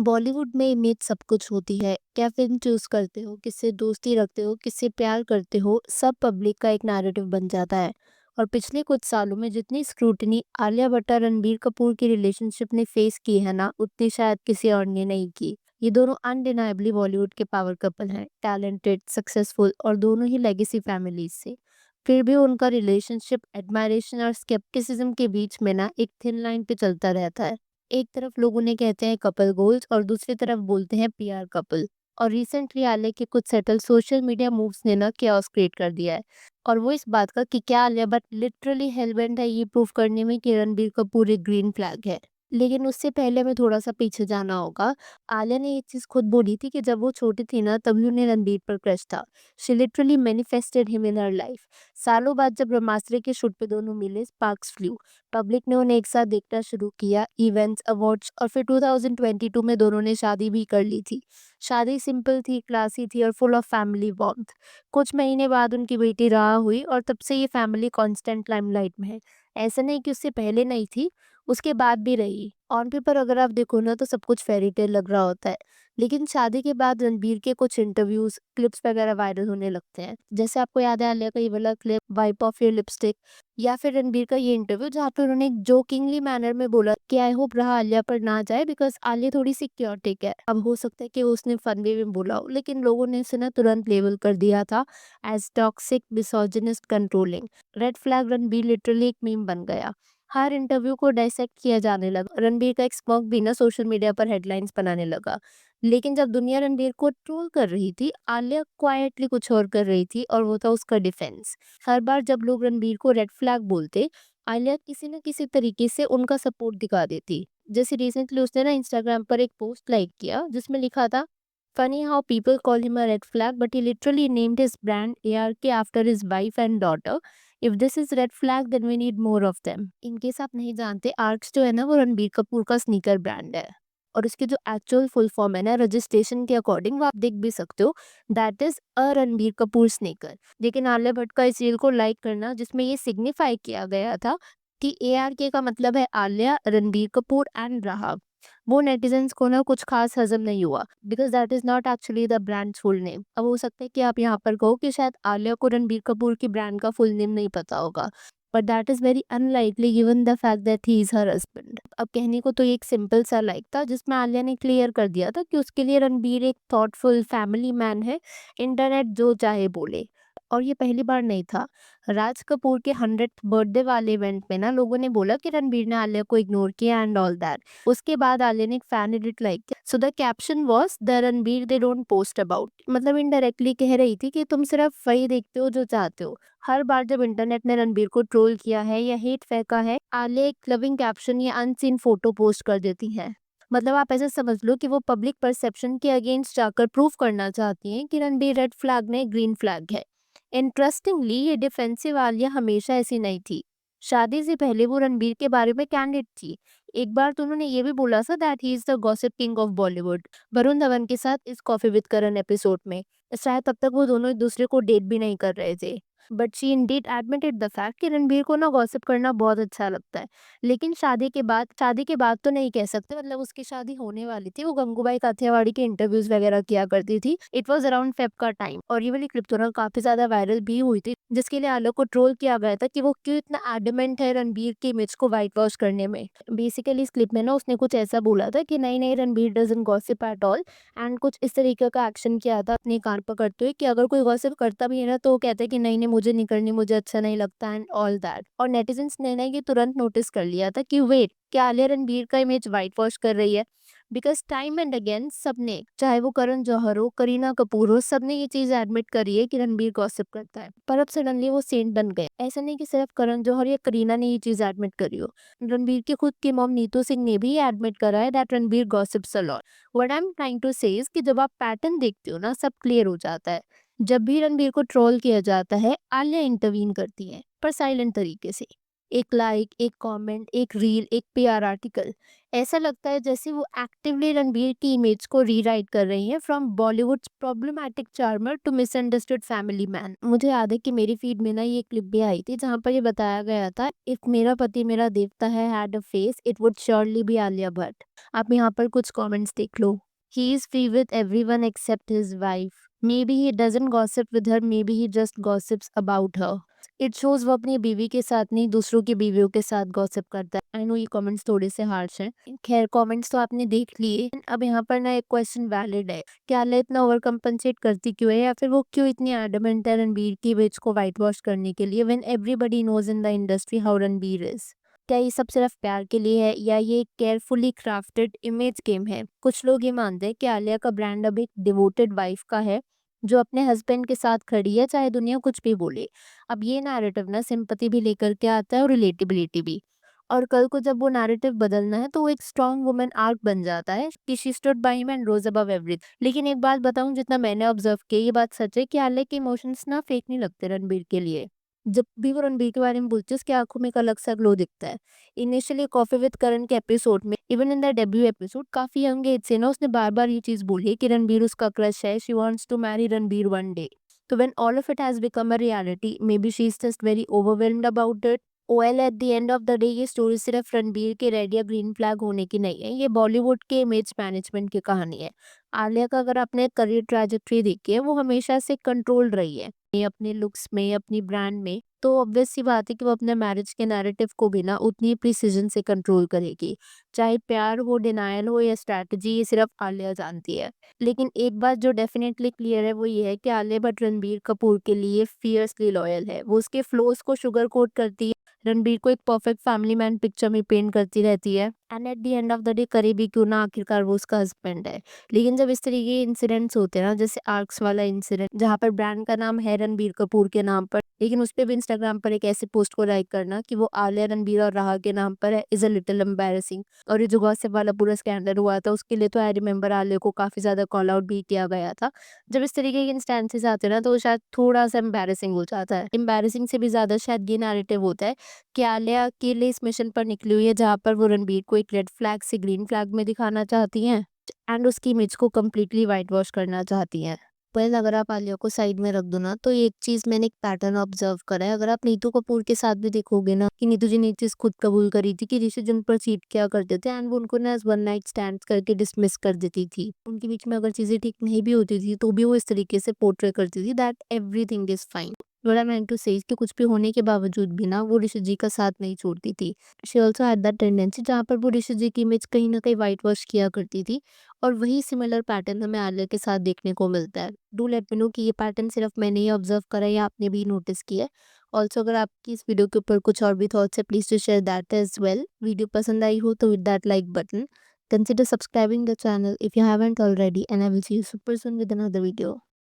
बॉलीवुड में इमेज सब कुछ होती है। क्या फ़िल्म चूज़ करते हो, किससे दोस्ती रखते हो, किससे प्यार करते हो, सब पब्लिक का एक नैरेटिव बन जाता है। और पिछले कुछ सालों में जितनी स्क्रूटनी आलिया भट्ट और रणबीर कपूर की रिलेशनशिप ने फेस की है ना, उतनी शायद किसी और ने नहीं की। ये दोनों अनडिनाएबली बॉलीवुड के पावर कपल हैं, टैलेंटेड, सक्सेसफुल और दोनों ही लेगेसी फैमिलीज़ से। फिर भी उनका रिलेशनशिप एडमायरेशन और स्केप्टिसिज्म के बीच में ना एक थिन लाइन पे चलता रहता है। एक तरफ लोग उन्हें कहते हैं कपल गोल्स और दूसरी तरफ बोलते हैं पीआर कपल। और रिसेंटली आलिया के कुछ सेटल सोशल मीडिया मूव्स ने ना chaos क्रिएट कर दिया है। और वो इस बात का कि क्या आलिया भट्ट लिटरली हेलबेंट है ये प्रूव करने में कि रणबीर कपूर एक ग्रीन फ्लैग है। लेकिन उससे पहले हमें थोड़ा सा पीछे जाना होगा। आलिया ने ये चीज खुद बोली थी कि जब वो छोटी थी ना तभी उन्हें रणबीर पर क्रश था। She literally manifested him in her life. सालों बाद जब ब्रह्मास्त्र के शूट पे दोनों मिले, स्पार्क्स फ्लू। पब्लिक ने उन्हें एक साथ देखना शुरू किया, इवेंट्स, अवार्ड्स और फिर 2022 में दोनों ने शादी भी कर ली थी। शादी सिंपल थी, क्लासी थी और फुल ऑफ फैमिली वार्मथ। कुछ महीने बाद उनकी बेटी राह हुई और तब से ये फैमिली कांस्टेंट लाइमलाइट में है। ऐसा नहीं कि उससे पहले नहीं थी, उसके बाद भी रही। ऑन पेपर अगर आप देखो ना तो सब कुछ फेरी टेल लग रहा होता है। लेकिन शादी के बाद रणबीर के कुछ इंटरव्यूज, क्लिप्स वगैरह वायरल होने लगते हैं। जैसे आपको याद है आलिया का ये वाला clip, wipe off your lipstick, या फिर रणबीर का ये इंटरव्यू जहाँ पे उन्होंने एक जोकिंगली मैनर में बोला कि आई होप राह आलिया पर ना जाए बिकॉज आलिया थोड़ी सी क्योटिक है। अब हो सकता है कि उसने फन वे में बोला हो, लेकिन लोगों ने इसे ना तुरंत लेबल कर दिया था as toxic, misogynist, controlling. Red flag Ranbir literally एक मीम बन गया। हर इंटरव्यू को डायसेक्ट किया जाने लगा। रणबीर का एक स्मॉग भी ना सोशल मीडिया पर हेडलाइंस बनाने लगा। लेकिन जब दुनिया रणबीर को ट्रोल कर रही थी, आलिया क्वाइटली कुछ और कर रही थी और वो था उसका डिफेंस। हर बार जब लोग रणबीर को रेड फ्लैग बोलते, आलिया किसी न किसी तरीके से उनका सपोर्ट दिखा देती। जैसे रिसेंटली उसने ना इंस्टाग्राम पर एक पोस्ट लाइक किया जिसमें लिखा था, funny how people call him a red flag but he literally named his brand ARK after his wife and daughter. If this is red flag then we need more of them. In case आप नहीं जानते, arcs जो है ना वो रणबीर कपूर का sneaker brand है। और उसकी जो एक्चुअल फुल फॉर्म है ना रजिस्ट्रेशन के अकॉर्डिंग, वो आप देख भी सकते हो, that is a Ranbir Kapoor sneaker. लेकिन आलिया भट्ट का इस रील को लाइक करना जिसमें ये सिग्निफाई किया गया था कि ARK का मतलब है आलिया, रणबीर कपूर एंड राहा, वो नेटिजन्स को ना कुछ खास हजम नहीं हुआ because that is not actually the brand full name. अब हो सकता है कि आप यहाँ पर कहो कि शायद आलिया को रणबीर कपूर की ब्रांड का फुल नेम नहीं पता होगा, but that is very unlikely given the fact that he is her husband. अब कहने को तो ये एक सिंपल सा लाइक था जिसमें आलिया ने क्लियर कर दिया था कि उसके लिए रणबीर एक थॉटफुल फैमिली मैन है, इंटरनेट जो चाहे बोले। और ये पहली बार नहीं था। राज कपूर के 100th बर्थडे वाले इवेंट में ना लोगों ने बोला कि रणबीर ने आलिया को इग्नोर किया एंड ऑल दैट। उसके बाद आलिया ने एक फैन एडिट लाइक किया, so the caption was the Ranbir they don't post about. मतलब इनडायरेक्टली कह रही थी कि तुम सिर्फ वही देखते हो जो चाहते हो। हर बार जब इंटरनेट ने रणबीर को ट्रोल किया है या हेट फेंका है, आलिया एक लविंग कैप्शन या अनसीन फोटो पोस्ट कर देती है। मतलब आप ऐसे समझ लो कि वो पब्लिक परसेप्शन के अगेंस्ट जाकर प्रूव करना चाहती हैं कि रणबीर रेड फ्लैग नहीं ग्रीन फ्लैग है। इंटरेस्टिंगली ये डिफेंसिव आलिया हमेशा ऐसी नहीं थी। शादी से पहले वो रणबीर के बारे में कैंडिड थी। एक बार तो उन्होंने ये भी बोला था that he is the gossip king of Bollywood, Varun Dhawan के साथ इस कॉफी विद करण एपिसोड में। शायद तब तक वो दोनों एक दूसरे को डेट भी नहीं कर रहे थे। But she Indeed admitted the fact कि रणबीर को ना गॉसिप करना बहुत अच्छा लगता है। लेकिन शादी के बाद तो नहीं कह सकते, मतलब उसकी शादी होने वाली थी, वो गंगूबाई काठियावाड़ी के इंटरव्यूज वगैरह किया करती थी। इट वाज अराउंड फेब का टाइम और ये वाली क्लिप तो ना काफी ज्यादा वायरल भी हुई थी, जिसके लिए आलोक को ट्रोल किया गया था कि वो क्यों इतना एडमेंट है रणबीर की इमेज को वाइट वॉश करने में। बेसिकली इस क्लिप में ना उसने कुछ ऐसा बोला था कि नहीं नहीं Ranbir doesn't gossip at all, and कुछ इस तरीके का एक्शन किया था अपनी कान पकड़ते हुए कि अगर कोई गॉसिप करता भी है ना तो वो कहते हैं कि नहीं नहीं मुझे नहीं करनी, मुझे अच्छा नहीं लगता एंड ऑल दैट। और नेटिजन्स ने ना ये तुरंत नोटिस कर लिया था कि वेट, क्या आलिया रणबीर का इमेज वाइट वॉश कर रही है। बिकॉज टाइम एंड अगेन सबने, चाहे वो करण जौहर हो, करीना कपूर हो, सबने ये चीज एडमिट करी है कि रणबीर गॉसिप करता है। पर अब सडनली वो सेंट बन गए। ऐसा नहीं कि सिर्फ करण जौहर या करीना ने ये चीज एडमिट करी हो, रणबीर की खुद की मॉम नीतू सिंह ने भी एडमिट करा है that Ranbir gossips a lot. What I am trying to say is कि जब आप पैटर्न देखते हो ना सब क्लियर हो जाता है। जब भी रणबीर को ट्रोल किया जाता है, आलिया इंटरवीन करती है, पर साइलेंट तरीके से। एक लाइक, एक कमेंट, एक रील, एक पीआर आर्टिकल। ऐसा लगता है जैसे वो एक्टिवली रणबीर की इमेज को रीराइट कर रही हैं, from Bollywood problematic charmer to misunderstood family man. मुझे याद है कि मेरी फीड में ना ये क्लिप भी आई थी जहाँ पर ये बताया गया था, इफ मेरा पति मेरा देवता है had a face it would surely be Alia Bhatt. आप यहाँ पर कुछ कमेंट्स देख लो। He is free with everyone except his wife. Maybe he doesn't gossip with her, maybe he just gossips about her. It shows वो अपनी बीवी के साथ नहीं दूसरों की बीवियों के साथ गॉसिप करता है। आई नो ये कमेंट्स थोड़े से हार्श हैं, खैर कमेंट्स तो आपने देख लिए। अब यहाँ पर ना एक क्वेश्चन वैलिड है, क्या आलिया इतना ओवर कंपनसेट करती क्यों है, या फिर वो क्यों इतनी एडमेंट है रणबीर की इमेज को वाइट वॉश करने के लिए, when everybody knows in the industry how Ranbir is. क्या ये सब सिर्फ प्यार के लिए है, या ये केयरफुली क्राफ्टेड इमेज गेम है। कुछ लोग ये मानते हैं कि आलिया का ब्रांड अब एक डिवोटेड वाइफ का है, जो अपने हस्बैंड के साथ खड़ी है चाहे दुनिया कुछ भी बोले। अब ये नैरेटिव ना सिंपैथी भी लेकर के आता है और रिलेटेबिलिटी भी। और कल को जब वो नैरेटिव बदलना है तो वो एक स्ट्रॉन्ग वुमन आर्क बन जाता है कि she stood by him and rose above everything. लेकिन एक बात बताऊं, जितना मैंने ऑब्जर्व किया ये बात सच है कि आलिया के इमोशंस ना फेक नहीं लगते रणबीर के लिए। जब भी वो रणबीर के बारे में बोलती है उसकी आंखों में एक अलग सा ग्लो दिखता है। इनिशियली कॉफी विद करण के एपिसोड में, even in the debut episode, काफी यंग एज से ना उसने बार बार ये चीज बोली है कि रणबीर उसका क्रश है, she wants to marry Ranbir one day. So when all of it has become a reality, maybe she's just very overwhelmed about it. Well, at the end of the day, ये स्टोरी सिर्फ रणबीर के red या green flag होने की नहीं है, ये बॉलीवुड के इमेज मैनेजमेंट की कहानी है। आलिया का अगर आपने करियर ट्रैजेक्टरी देखी है, वो हमेशा से कंट्रोल्ड रही है, ये अपने लुक्स में, अपनी ब्रांड में। तो ऑब्वियस सी बात है कि वो अपने मैरिज के नैरेटिव को भी ना उतनी प्रिसीजन से कंट्रोल करेगी। चाहे प्यार हो, डिनायल हो या स्ट्रैटेजी, ये सिर्फ आलिया जानती है। लेकिन एक बात जो डेफिनेटली क्लियर है वो ये है कि आलिया भट्ट रणबीर कपूर के लिए फियर्सली लॉयल है। वो उसके फ्लोज को शुगर कोट करती है, रणबीर को एक परफेक्ट फैमिली मैन पिक्चर में पेंट करती रहती है, and at the end of the day करे भी क्यों ना, आखिरकार वो उसका हस्बैंड है। लेकिन जब इस तरीके के इंसिडेंट्स होते हैं ना, जैसे आर्क्स वाला इंसिडेंट जहाँ पर ब्रांड का नाम है रणबीर कपूर के नाम पर, लेकिन उस पे भी इंस्टाग्राम पर एक ऐसे पोस्ट को लाइक करना कि वो आलिया, रणबीर और राहा के नाम पर है, इज अ लिटिल एम्बैरेसिंग। और ये जो गॉसिप वाला पूरा स्कैंडल हुआ था उसके लिए तो आई रिमेम्बर आलिया को काफी ज्यादा कॉल आउट भी किया गया था। जब इस तरीके के इंस्टेंसेस आते हैं ना तो वो शायद थोड़ा सा एम्बैरेसिंग हो जाता है। एम्बैरेसिंग से भी ज्यादा शायद ये नैरेटिव होता है कि आलिया अकेले इस मिशन पर निकली हुई है जहाँ पर वो रणबीर को एक रेड फ्लैग से ग्रीन फ्लैग में दिखाना चाहती हैं, एंड उसकी इमेज को कम्प्लीटली वाइट वॉश करना चाहती हैं। पहले अगर आप आलिया को साइड में रख दो ना, तो एक चीज मैंने एक पैटर्न ऑब्जर्व करा है। अगर आप नीतू कपूर के साथ भी देखोगे ना, कि नीतू जी ने एक चीज खुद कबूल करी थी कि ऋषि जिन पर चीट किया करते थे, एंड वो उनको ना वन नाइट स्टैंड करके डिसमिस कर देती थी। उनके बीच में अगर चीजें ठीक नहीं भी होती थी तो भी वो इस तरीके से पोर्ट्रे करती थी that everything is fine. What I mean to say कि कुछ भी होने के बावजूद भी ना वो ऋषि जी का साथ नहीं छोड़ती थी। She also had that tendency जहाँ पर वो ऋषि जी की इमेज कहीं ना कहीं वाइट वॉश किया करती थी, और वही सिमिलर पैटर्न हमें आलिया के साथ देखने को मिलता है। डू लेट मी नो कि ये पैटर्न सिर्फ मैंने ही ऑब्जर्व करा है या आपने भी नोटिस किया है। ऑल्सो अगर आपकी इस वीडियो के ऊपर कुछ और भी थॉट्स है, please to share that as well. Video पसंद आई हो तो with that like button, consider subscribing the channel if you haven't already, and I will see you super soon with another video.